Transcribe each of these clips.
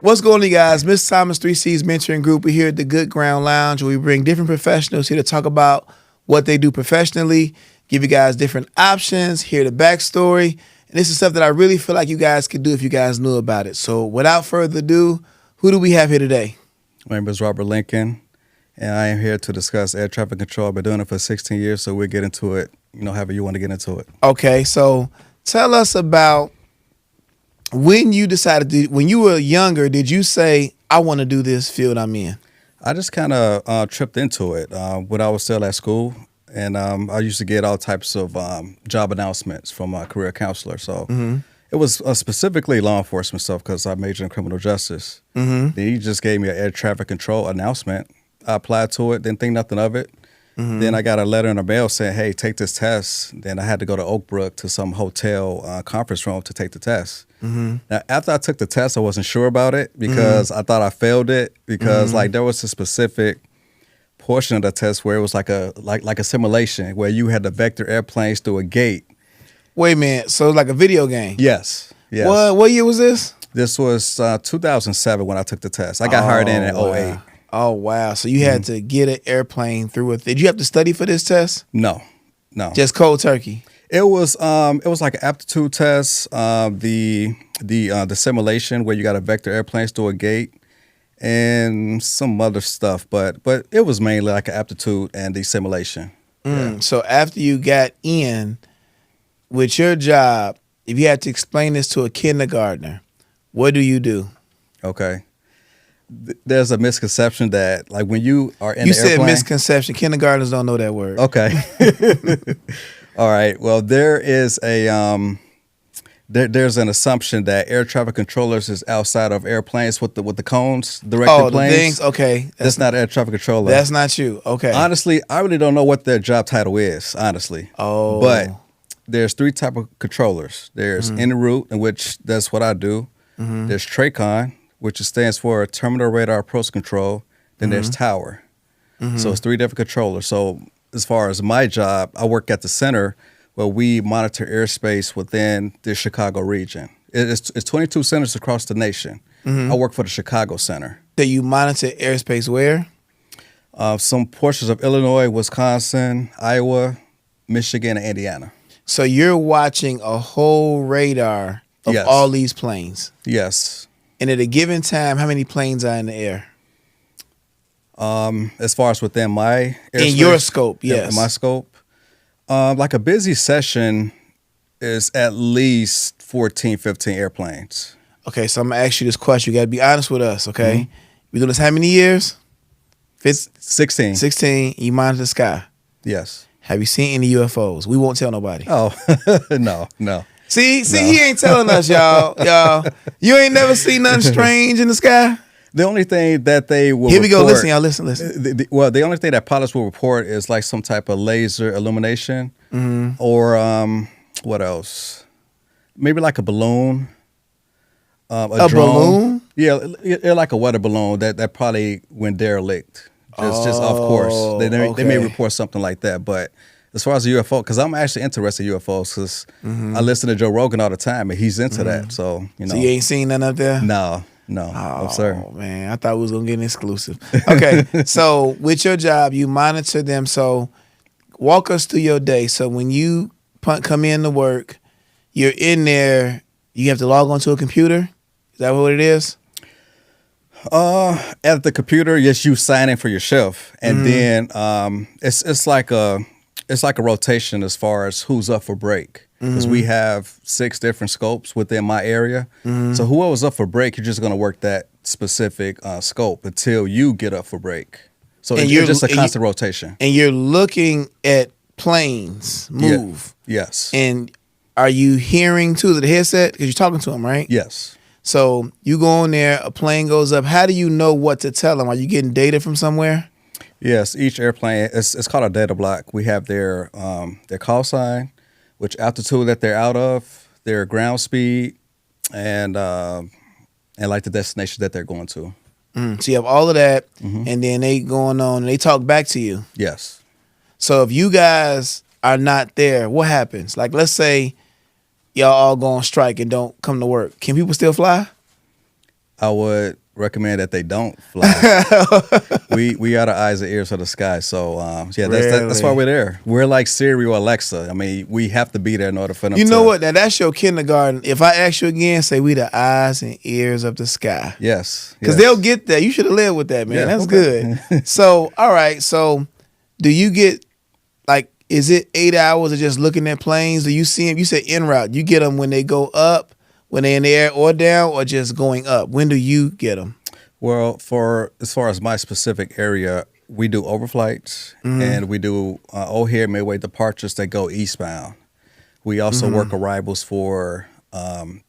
What's going on, you guys? Miss Thomas 3C's Mentoring Group. We're here at the Good Ground Lounge where we bring different professionals here to talk about what they do professionally, give you guys different options, hear the backstory. And this is stuff that I really feel like you guys could do if you guys knew about it. So without further ado, who do we have here today? My name is Robert Lincoln, and I am here to discuss air traffic control. I've been doing it for 16 years, so we'll get into it, however you want to get into it. Okay, so tell us about when you decided, when you were younger, did you say, I want to do this field I'm in? I just kind of tripped into it when I was still at school, and I used to get all types of job announcements from my career counselor. So it was specifically law enforcement stuff because I majored in criminal justice. Then he just gave me an air traffic control announcement. I applied to it, didn't think nothing of it. Then I got a letter in the mail saying, hey, take this test. Then I had to go to Oak Brook to some hotel conference room to take the test. Now, after I took the test, I wasn't sure about it because I thought I failed it because there was a specific portion of the test where it was like a simulation where you had to vector airplanes through a gate. Wait a minute. So it's like a video game? Yes. What year was this? This was 2007 when I took the test. I got hired in wow. 08. Oh, wow. So you had to get an airplane through it. Did you have to study for this test? No. Just cold turkey? It was like an aptitude test, the simulation where you got to vector airplanes through a gate and some other stuff, but it was mainly like an aptitude and the simulation. Yeah. So after you got in with your job, if you had to explain this to a kindergartner, what do you do? Okay. There's a misconception that like when you are in you the airplane. You said misconception. Kindergartners don't know that word. Okay. All right. Well, there is there's an assumption that air traffic controllers is outside of airplanes with the cones, directed planes. The things. Okay, that's not air traffic controller. That's not you. Okay. Honestly, I really don't know what their job title is. Honestly. Oh. But there's three type of controllers. There's en route, in which that's what I do. There's TRACON, which stands for Terminal Radar Approach Control. Then there's Tower. So it's three different controllers. So as far as my job, I work at the center where we monitor airspace within the Chicago region. It's 22 centers across the nation. I work for the Chicago Center. So you monitor airspace where? Some portions of Illinois, Wisconsin, Iowa, Michigan, and Indiana. So you're watching a whole radar of all these planes? Yes. And at a given time, how many planes are in the air? As far as within my airspace, in your scope, yes. In my scope, like a busy session is at least 14, 15 airplanes. Okay, so I'm going to ask you this question. You got to be honest with us, okay? We doing this how many years? 16. 16. You monitor the sky? Yes. Have you seen any UFOs? We won't tell nobody. Oh, no. See, he ain't telling us, y'all. You ain't never seen nothing strange in the sky? The only thing that they will Here we go. report, Listen, y'all. Listen. The only thing that pilots will report is like some type of laser illumination or what else? Maybe like a balloon. A drone. Balloon? Yeah, like a weather balloon that probably went derelict. Just off course. They may report something like that. But as far as the UFO, because I'm actually interested in UFOs because I listen to Joe Rogan all the time and he's into that. So, So you ain't seen none up there? No, sir. Oh, man. I thought we was going to get an exclusive. Okay. So with your job, you monitor them. So walk us through your day. So when you come in to work, you're in there, you have to log onto a computer? Is that what it is? At the computer, yes, you sign in for your shift, and then it's like a rotation as far as who's up for break because we have 6 different scopes within my area. So whoever's up for break, you're just going to work that specific scope until you get up for break. So it's just a constant rotation. And you're looking at planes move. Yeah. Yes. And are you hearing to the headset because you're talking to them, right? Yes. So you go in there, a plane goes up. How do you know what to tell them? Are you getting data from somewhere? Yes, each airplane, it's called a data block. We have their call sign, which altitude that they're out of, their ground speed, and like the destination that they're going to. So you have all of that, and then they going on, and they talk back to you. Yes. So if you guys are not there, what happens? Like, let's say y'all all go on strike and don't come to work. Can people still fly? I would recommend that they don't fly. we are the eyes and ears of the sky. So yeah, that's why Really? we're there. We're like Siri or Alexa. I mean, we have to be there in order for them. You know to, what? Now that's your kindergarten. If I ask you again, say we the eyes and ears of the sky. Yes, Because yes. they'll get that. You should have lived with that, man. Yeah, That's okay. good. So, all right. So, do you get like? Is it 8 hours of just looking at planes? Do you see them? You said en route. You get them when they go up, when they're in the air, or down, or just going up. When do you get them? Well, for as far as my specific area, we do overflights and we do O'Hare Midway departures that go eastbound. We also work arrivals for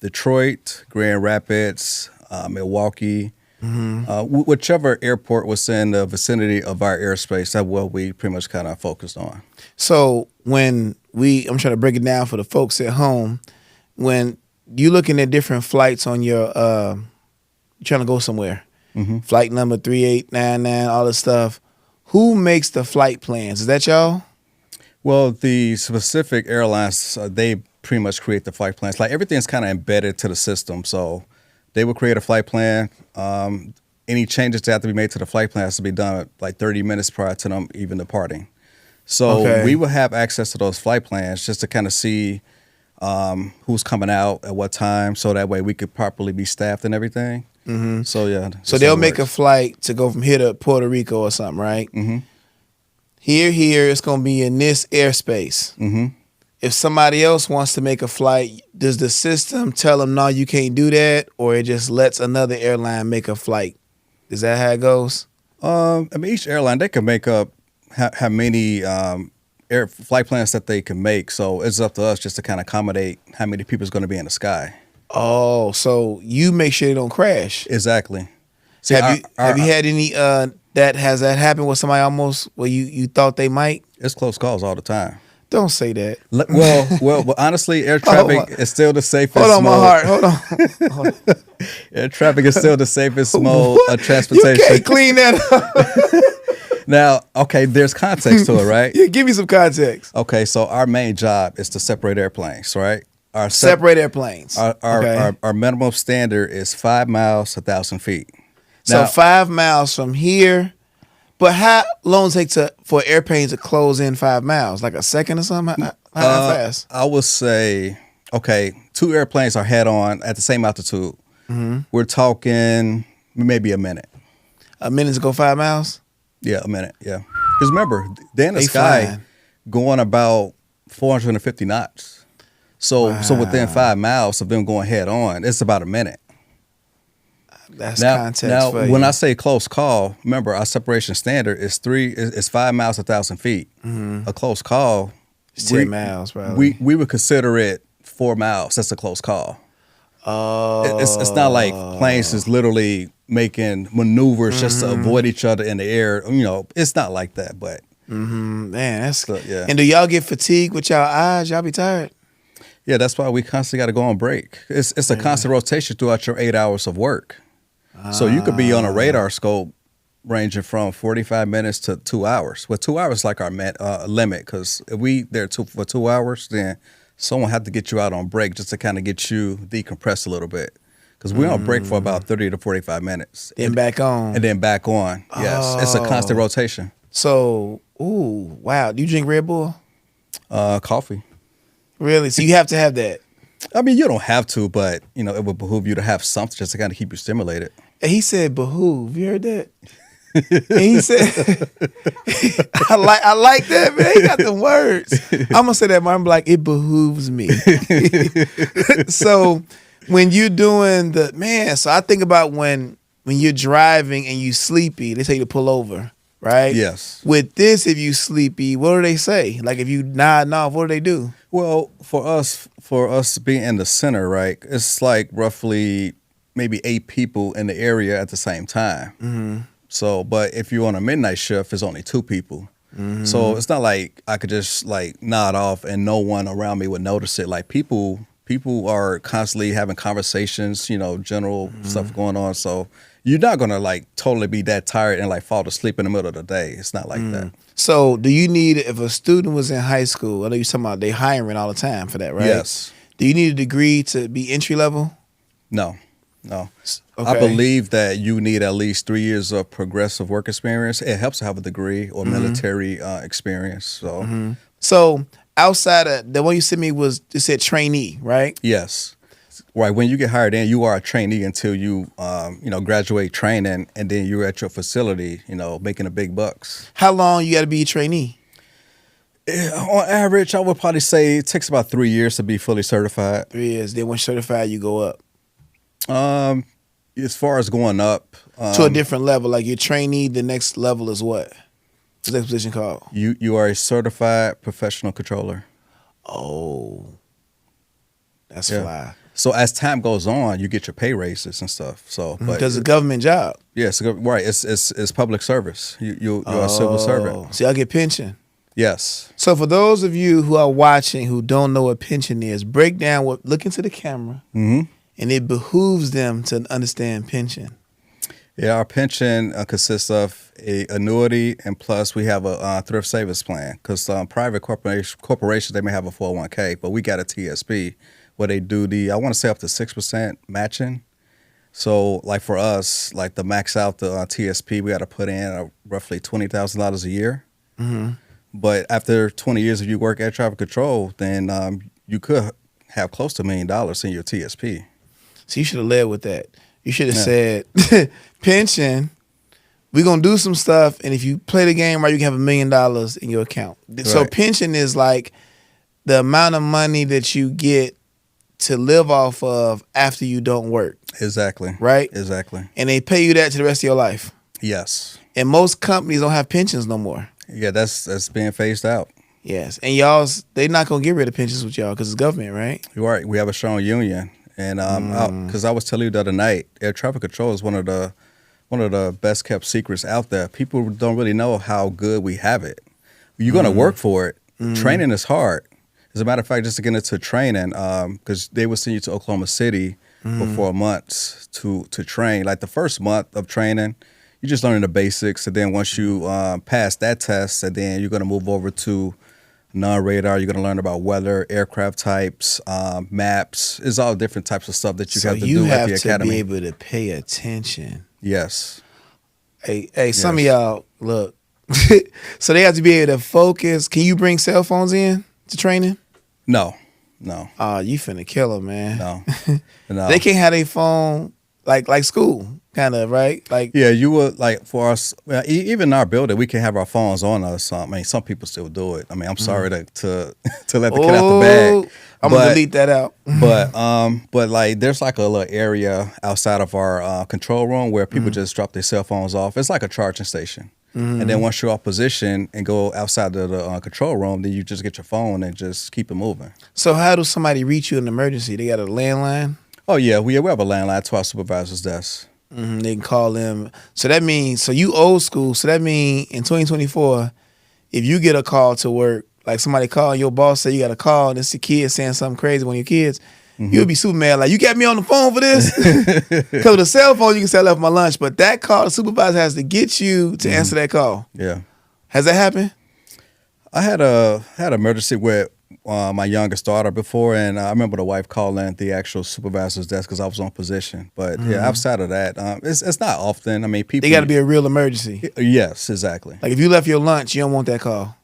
Detroit, Grand Rapids, Milwaukee, whichever airport was in the vicinity of our airspace. That's what we pretty much kind of focused on. So I'm trying to break it down for the folks at home. When you looking at different flights on your, you're trying to go somewhere, flight number 3899, all this stuff. Who makes the flight plans? Is that y'all? Well, the specific airlines, they pretty much create the flight plans. Like everything's kind of embedded to the system. So they will create a flight plan. Any changes that have to be made to the flight plan has to be done like 30 minutes prior to them even departing. So we will have access to those flight plans just to kind of see who's coming out at what time. So that way we could properly be staffed and everything. So yeah. So they'll make a flight to go from here to Puerto Rico or something, right? Here, it's going to be in this airspace. If somebody else wants to make a flight, does the system tell them, no, you can't do that? Or it just lets another airline make a flight? Is that how it goes? I mean, each airline, they can make up how many air flight plans that they can make. So it's up to us just to kind of accommodate how many people is going to be in the sky. Oh, so you make sure they don't crash. Exactly. See, Have you had any has that happened with somebody almost where you thought they might? It's close calls all the time. Don't say that. Well, honestly, air traffic is still the safest. Hold on, mode. my heart. Hold on. Air traffic is still the safest mode of transportation. You can't clean that up. Now, okay, there's context to it, right? Yeah, give me some context. Okay, so our main job is to separate airplanes, right? Our Separate airplanes. Our minimum standard is 5 miles, 1,000 feet. So Now, 5 miles from here. But how long does it take for an airplane to close in 5 miles? Like a second or something? How fast? I would say, okay, 2 airplanes are head on at the same altitude. We're talking maybe a minute. A minute to go 5 miles? Yeah, a minute. Yeah, because remember, they're in the They sky flying. going about 450 knots. So within 5 miles of them going head on, it's about a minute. That's context for you. When I say close call, remember our separation standard is 5 miles, 1,000 feet. A close call, It's 10 miles, probably. we would consider it 4 miles. That's a close call. Oh. It's not like planes is literally making maneuvers just to avoid each other in the air. You know, it's not like that. But Man, that's So, yeah. And do y'all get fatigued with y'all eyes? Y'all be tired? yeah, that's why we constantly got to go on break. It's a constant rotation throughout your 8 hours of work. So you could be on a radar scope ranging from 45 minutes to 2 hours. Well, 2 hours is like our limit, because if we there for 2 hours, then someone had to get you out on break just to kind of get you decompressed a little bit. Because we're on break for about 30 to 45 minutes. Then back on. And then back on. Yes, it's a constant rotation. So, wow. Do you drink Red Bull? Coffee. Really? So you have to have that. I mean, you don't have to, but, you know, it would behoove you to have something just to kind of keep you stimulated. And he said behoove. You heard that? And he said, I like that, man. He got the words. I'm gonna say that, I'm like, it behooves me. So when you're doing so I think about when you're driving and you sleepy, they tell you to pull over, right? Yes. With this, if you sleepy, what do they say? Like if you nod off, what do they do? Well, for us being in the center, right, it's like roughly maybe 8 people in the area at the same time. So, but if you're on a midnight shift, it's only 2 people. So it's not like I could just like nod off and no one around me would notice it. Like people are constantly having conversations, you know, general stuff going on. So you're not gonna like totally be that tired and like fall asleep in the middle of the day. It's not like that. So do you need, if a student was in high school, I know you're talking about they hiring all the time for that, right? Yes. Do you need a degree to be entry level? No. No. Okay. I believe that you need at least 3 years of progressive work experience. It helps to have a degree or military experience. So, So outside of the one you sent me was it said trainee, right? yes. Right. When you get hired in, you are a trainee until you, graduate training, and then you're at your facility, making the big bucks. How long you got to be a trainee? On average, I would probably say it takes about 3 years to be fully certified. 3 years. Then once certified, you go up As far as going up to a different level. Like your trainee, the next level is what? What's that position called? you are a certified professional controller. Oh, that's Yeah. fly. So as time goes on, you get your pay raises and stuff. So, but Because it's a government job. yes, right. It's public service. You're a civil servant. So y'all get pension. Yes. So for those of you who are watching who don't know what pension is, break down what. Look into the camera, and it behooves them to understand pension. Yeah, our pension consists of a annuity, and plus we have a thrift savings plan. Because private corporations, they may have a 401k, but we got a TSP where they do I want to say up to 6% matching. So like for us, like to max out the TSP, we got to put in roughly $20,000 a year. But after 20 years of you work air traffic control, then you could have close to $1 million in your TSP. So you should have led with that. You should have said, pension, we're going to do some stuff, and if you play the game right, you can have $1 million in your account. So Right. pension is like the amount of money that you get to live off of after you don't work, Exactly. right? Exactly. And they pay you that to the rest of your life. Yes. And most companies don't have pensions no more. Yeah, that's being phased out. Yes. And they not going to get rid of pensions with y'all because it's government, right? You're right. We have a strong union, and because I was telling you the other night, air traffic control is one of the best kept secrets out there. People don't really know how good we have it. You're gonna work for it. Training is hard. As a matter of fact, just to get into training, because they would send you to Oklahoma City for 4 months to train. Like the first month of training, you're just learning the basics, and then once you pass that test, and then you're gonna move over to non-radar. You're going to learn about weather, aircraft types, maps. It's all different types of stuff that you have to do at the academy. So you have to be able to pay attention. Yes. Hey, some of y'all, look. So they have to be able to focus. Can you bring cell phones in to training? No. Oh, you finna kill them, man. No. They can't have their phone like school, kind of, right? Like, Yeah, you would, like, for us, well, even in our building, we can have our phones on us. I mean, some people still do it. I mean, I'm sorry to let the kid out the bag. I'm going to delete that out. But like, there's like a little area outside of our control room where people just drop their cell phones off. It's like a charging station. And then once you're off position and go outside of the control room, then you just get your phone and just keep it moving. So how does somebody reach you in an emergency? They got a landline? Oh, yeah. We have a landline to our supervisor's desk. They can call them. So that means, so you old school. So that means in 2024, if you get a call to work, like somebody calling your boss, say you got a call, and it's the kid saying something crazy, one of your kids, you'll be super mad. Like, you got me on the phone for this? Because with a cell phone, you can say I left my lunch. But that call, the supervisor has to get you to answer that call. Yeah. Has that happened? I had an emergency with my youngest daughter before, and I remember the wife calling the actual supervisor's desk because I was on position. But yeah, outside of that, it's not often. I mean, people. They got to be a real emergency. Yes, exactly. Like if you left your lunch, you don't want that call.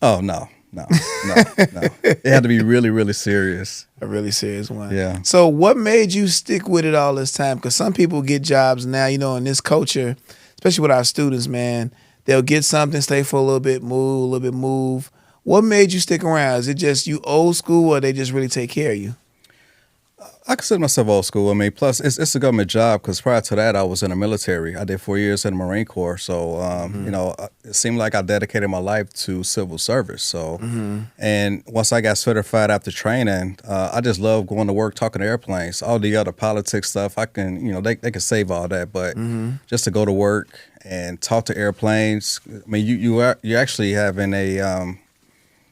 Oh no. It had to be really, really serious. A really serious one. Yeah. So what made you stick with it all this time? Because some people get jobs now, in this culture, especially with our students, man, they'll get something, stay for a little bit, move. What made you stick around? Is it just you old school, or they just really take care of you? I consider myself old school. I mean, plus it's a government job because prior to that, I was in the military. I did 4 years in the Marine Corps. So, it seemed like I dedicated my life to civil service. So, and once I got certified after training, I just love going to work, talking to airplanes. All the other politics stuff, I can, they can save all that. But just to go to work and talk to airplanes, I mean, you're actually having a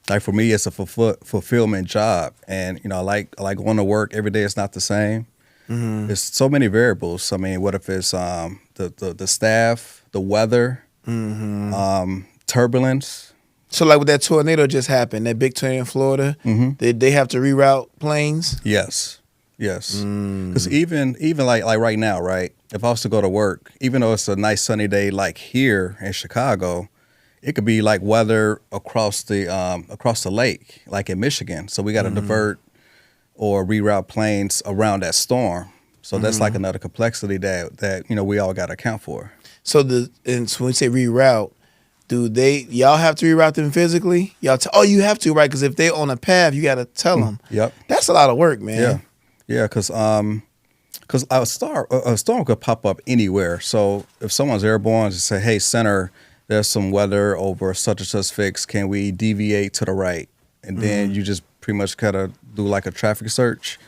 like for me, it's a fulfillment job, and I like going to work every day. It's not the same. There's so many variables. I mean, what if it's the staff, the weather, turbulence? So like with that tornado just happened, that big tornado in Florida, they have to reroute planes. Yes. Yes. Because even like right now, right? If I was to go to work, even though it's a nice sunny day like here in Chicago, it could be like weather across the lake, like in Michigan. So we got to divert or reroute planes around that storm. So that's like another complexity that we all got to account for. So when we say reroute, y'all have to reroute them physically? You have to, right? Because if they're on a path, you got to tell them. Yep. That's a lot of work, man. Yeah, because a storm could pop up anywhere. So if someone's airborne, just say, hey, center, there's some weather over such and such fix. Can we deviate to the right? And then you just pretty much kind of do like a traffic search.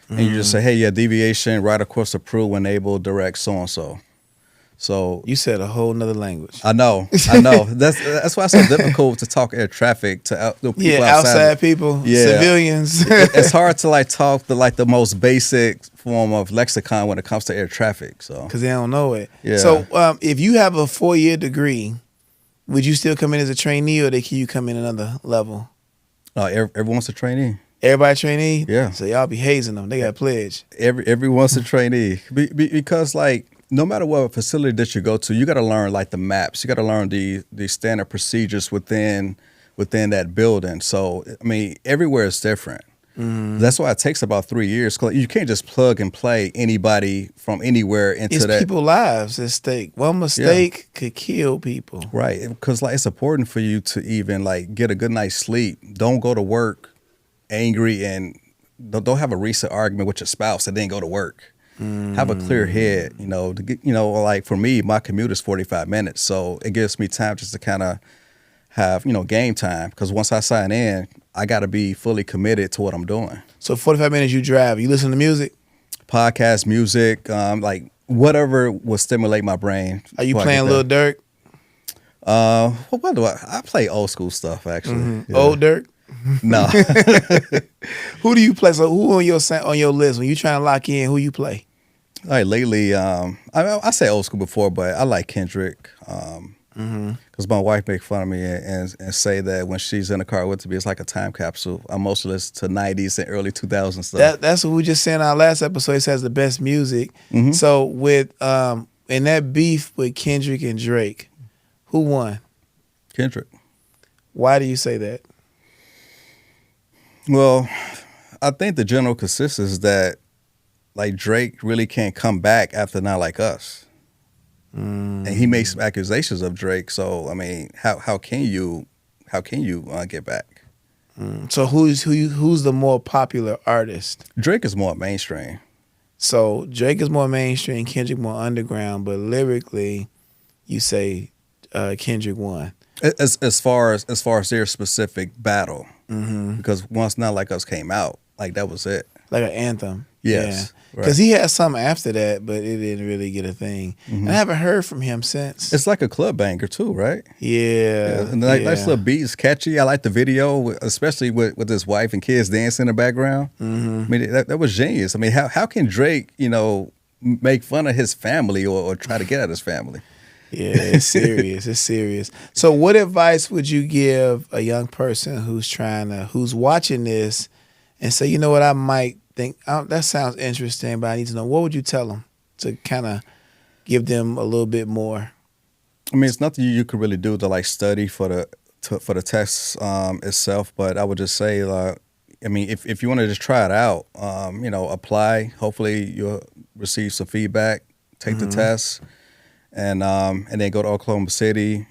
And you just say, hey, yeah, deviation, right across approved, enable, direct, so-and-so. So you said a whole nother language. I know. That's why it's so difficult to talk air traffic to people outside people, civilians. It's hard to like talk the most basic form of lexicon when it comes to air traffic. So because they don't know it. Yeah. So if you have a 4-year degree, would you still come in as a trainee, or can you come in another level? Everyone's a trainee. Everybody trainee? Yeah. So y'all be hazing them. They got a pledge. Everyone's a trainee because like. No matter what facility that you go to, you got to learn like the maps. You got to learn the standard procedures within that building. So I mean, everywhere is different. That's why it takes about 3 years. 'Cause you can't just plug and play anybody from anywhere into it's that. It's people's lives at stake. One mistake could kill people. Right, because like it's important for you to even like get a good night's sleep. Don't go to work angry and don't have a recent argument with your spouse and then go to work. Have a clear head, to get, like for me, my commute is 45 minutes. So it gives me time just to kind of have, game time. Because once I sign in, I got to be fully committed to what I'm doing. So 45 minutes you drive, you listen to music? Podcast, music, like whatever will stimulate my brain. Are you playing Lil Durk? What do I play old school stuff, actually. Yeah. Old Durk? No. Who do you play? So who on your list when you trying to lock in? Who you play? All right, lately, I say old school before, but I like Kendrick. Because my wife make fun of me and say that when she's in the car with me, it's like a time capsule. I mostly listen to 90s and early 2000s stuff. That's what we just said in our last episode. It says the best music. So with in that beef with Kendrick and Drake, who won? Kendrick. Why do you say that? Well, I think the general consensus is that like Drake really can't come back after Not Like Us. And he makes some accusations of Drake. So I mean, how can you get back? So who's the more popular artist? Drake is more mainstream. So Drake is more mainstream, Kendrick more underground, but lyrically, you say Kendrick won. As far as their specific battle, because once Not Like Us came out, like that was it. Like an anthem. Yes. Because he had something after that, but it didn't really get a thing. And I haven't heard from him since. It's like a club banger too, right? Yeah. And nice little beat. It's catchy. I like the video, especially with his wife and kids dancing in the background. I mean, that was genius. I mean, how can Drake, make fun of his family or try to get at his family? Yeah, it's serious. It's serious. So what advice would you give a young person who's watching this and say, you know what, I might think that sounds interesting, but I need to know, what would you tell them to kind of give them a little bit more? I mean, it's nothing you could really do to like study for the test itself, but I would just say, I mean, if you want to just try it out, apply. Hopefully you'll receive some feedback, take the test, and then go to Oklahoma City,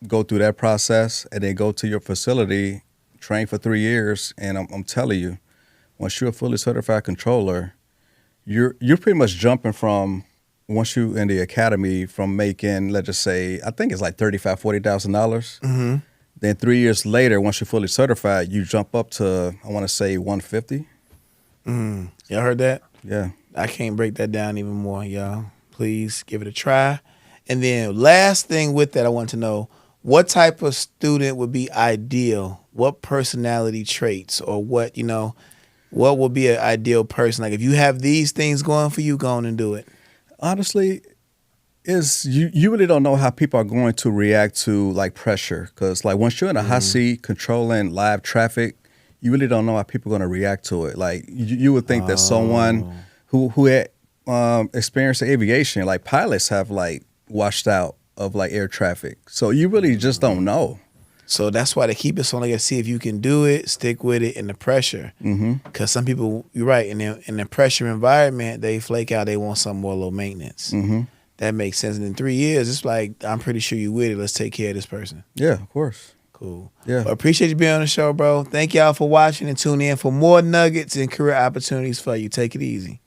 go through that process, and then go to your facility, train for 3 years, and I'm telling you, once you're a fully certified controller, you're pretty much jumping from, once you in the academy, from making, let's just say, I think it's like $35,000-$40,000. Then 3 years later, once you're fully certified, you jump up to, I want to say, $150. Y'all heard that? Yeah. I can't break that down even more, y'all. Please give it a try. And then last thing with that, I want to know, what type of student would be ideal? What personality traits, or what would be an ideal person? Like if you have these things going for you, go on and do it. Honestly, you really don't know how people are going to react to like pressure, because like once you're in a hot seat controlling live traffic, you really don't know how people are going to react to it. Like you would think that someone who had experienced aviation, like pilots have like washed out of like air traffic. So you really just don't know. So that's why they keep it so long to see if you can do it, stick with it, and the pressure. Because some people, you're right, in the pressure environment, they flake out. They want something more low maintenance. That makes sense. And in 3 years, it's like, I'm pretty sure you with it. Let's take care of this person. Yeah, of course. Cool. Yeah. Well, appreciate you being on the show, bro. Thank y'all for watching, and tune in for more nuggets and career opportunities for you. Take it easy.